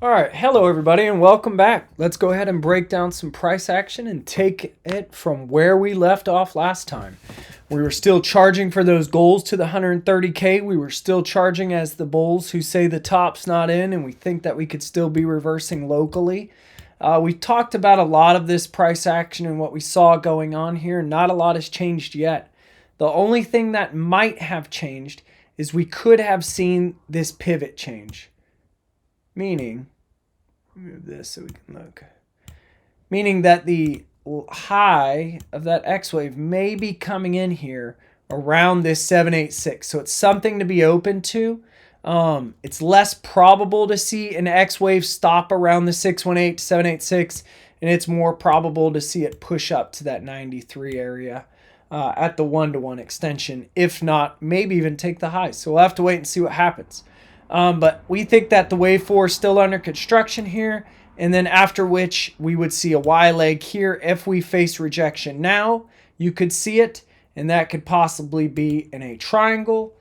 All right, hello everybody and welcome back. Let's go ahead and break down some price action and take it from where we left off last time. We were still charging for those goals to the 130K. We were still charging as the bulls who say the top's not in, and we think that we could still be reversing locally. We talked about a lot of this price action and what we saw going on here. Not a lot has changed yet. The only thing that might have changed is we could have seen this pivot change. Meaning, move this so we can look. Meaning that the high of that X wave may be coming in here around this 786. So it's something to be open to. It's less probable to see an X wave stop around the 618 to 786, and it's more probable to see it push up to that 93 area at the 1-to-1 extension, if not maybe even take the high. So we'll have to wait and see what happens. But we think that the wave 4 is still under construction here, and then after which we would see a Y leg here. If we face rejection now, you could see it, and that could possibly be in a triangle.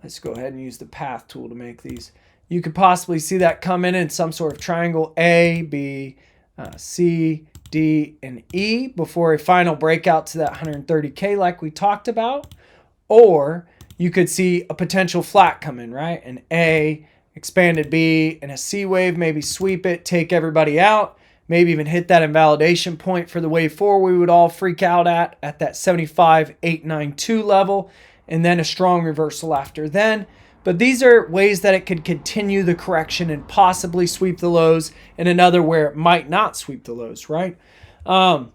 Let's go ahead and use the path tool to make these. You could possibly see that come in some sort of triangle A, B, C, D, and E before a final breakout to that 130K like we talked about. Or you could see a potential flat come in, right? An A, expanded B, and a C wave, maybe sweep it, take everybody out, maybe even hit that invalidation point for the wave 4 we would all freak out at that 75,892 level, and then a strong reversal after then. But these are ways that it could continue the correction and possibly sweep the lows, and another where it might not sweep the lows, right? But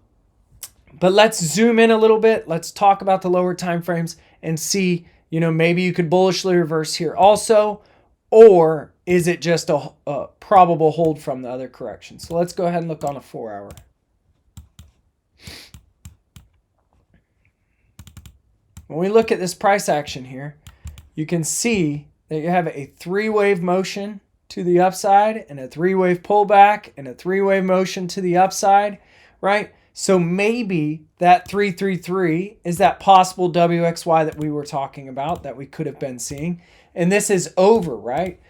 let's zoom in a little bit. Let's talk about the lower time frames and see, maybe you could bullishly reverse here also, or is it just a probable hold from the other correction? So let's go ahead and look on a 4-hour. When we look at this price action here, you can see that you have a 3-wave motion to the upside and a 3-wave pullback and a 3-wave motion to the upside, right? So maybe that 333 is that possible WXY that we were talking about that we could have been seeing. And this is over, right?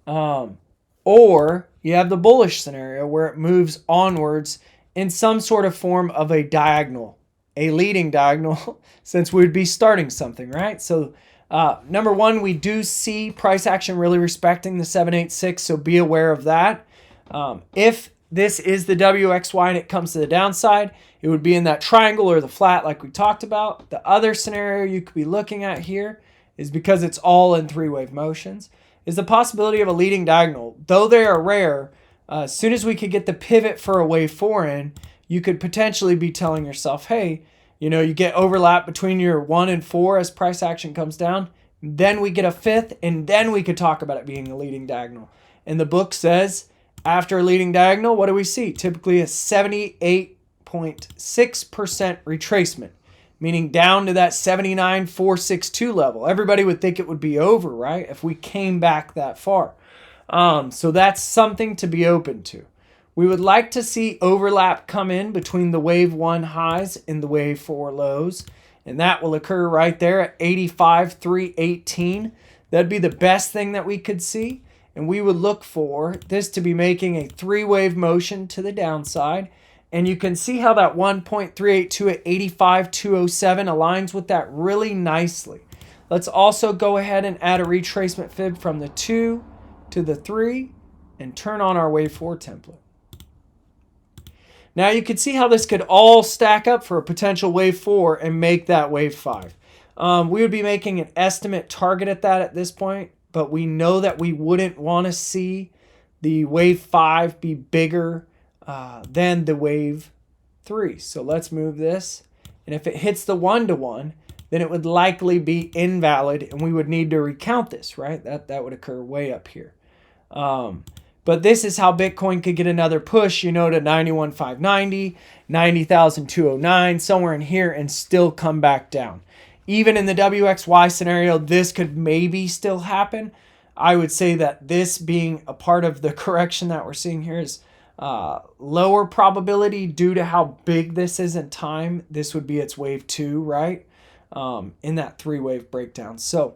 Or you have the bullish scenario where it moves onwards in some sort of form of a diagonal, a leading diagonal, since we would be starting something, right? So number one, we do see price action really respecting the 786, so be aware of that. If this is the WXY and it comes to the downside, it would be in that triangle or the flat like we talked about. The other scenario you could be looking at here is, because it's all in 3-wave motions, is the possibility of a leading diagonal. Though they are rare, as soon as we could get the pivot for a wave 4 in, you could potentially be telling yourself, hey, you get overlap between your 1 and 4 as price action comes down. Then we get a 5th, and then we could talk about it being a leading diagonal. And the book says, after a leading diagonal, what do we see? Typically a 78.6% retracement, meaning down to that 79,462 level. Everybody would think it would be over, right, if we came back that far. So that's something to be open to. We would like to see overlap come in between the wave 1 highs and the wave 4 lows, and that will occur right there at 85,318. That'd be the best thing that we could see, and we would look for this to be making a 3-wave motion to the downside. And you can see how that 1.382 at 85,207 aligns with that really nicely. Let's also go ahead and add a retracement fib from the 2 to the 3 and turn on our wave 4 template. Now you can see how this could all stack up for a potential wave 4 and make that wave 5. We would be making an estimate target at that at this point, but we know that we wouldn't want to see the wave 5 be bigger than the wave 3. So let's move this. And if it hits the 1-to-1, then it would likely be invalid, and we would need to recount this, right? That would occur way up here. But this is how Bitcoin could get another push, to 91,590, 90,209, somewhere in here, and still come back down. Even in the WXY scenario, this could maybe still happen. I would say that this being a part of the correction that we're seeing here is lower probability due to how big this is in time. This would be its wave 2, right? In that 3-wave breakdown. So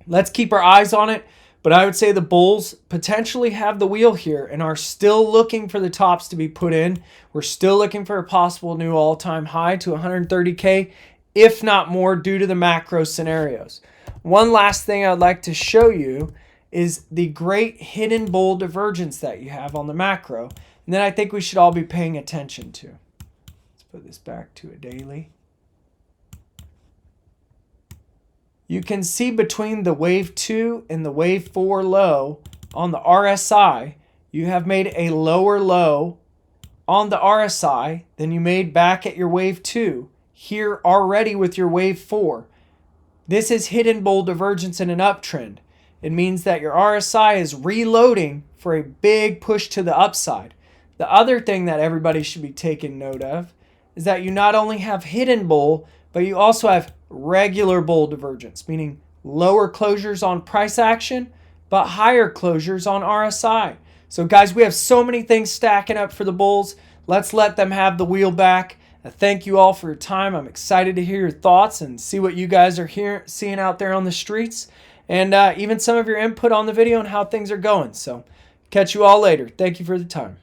let's keep our eyes on it. But I would say the bulls potentially have the wheel here and are still looking for the tops to be put in. We're still looking for a possible new all-time high to 130K, if not more, due to the macro scenarios. One last thing I'd like to show you is the great hidden bull divergence that you have on the macro. And then I think we should all be paying attention to. Let's put this back to a daily. You can see between the wave 2 and the wave 4 low on the RSI, you have made a lower low on the RSI than you made back at your wave 2 here already with your wave 4. This is hidden bull divergence in an uptrend. It means that your RSI is reloading for a big push to the upside. The other thing that everybody should be taking note of is that you not only have hidden bull, but you also have regular bull divergence, meaning lower closures on price action, but higher closures on RSI. So guys, we have so many things stacking up for the bulls. Let's let them have the wheel back. Thank you all for your time. I'm excited to hear your thoughts and see what you guys are seeing out there on the streets, and even some of your input on the video and how things are going. So catch you all later. Thank you for the time.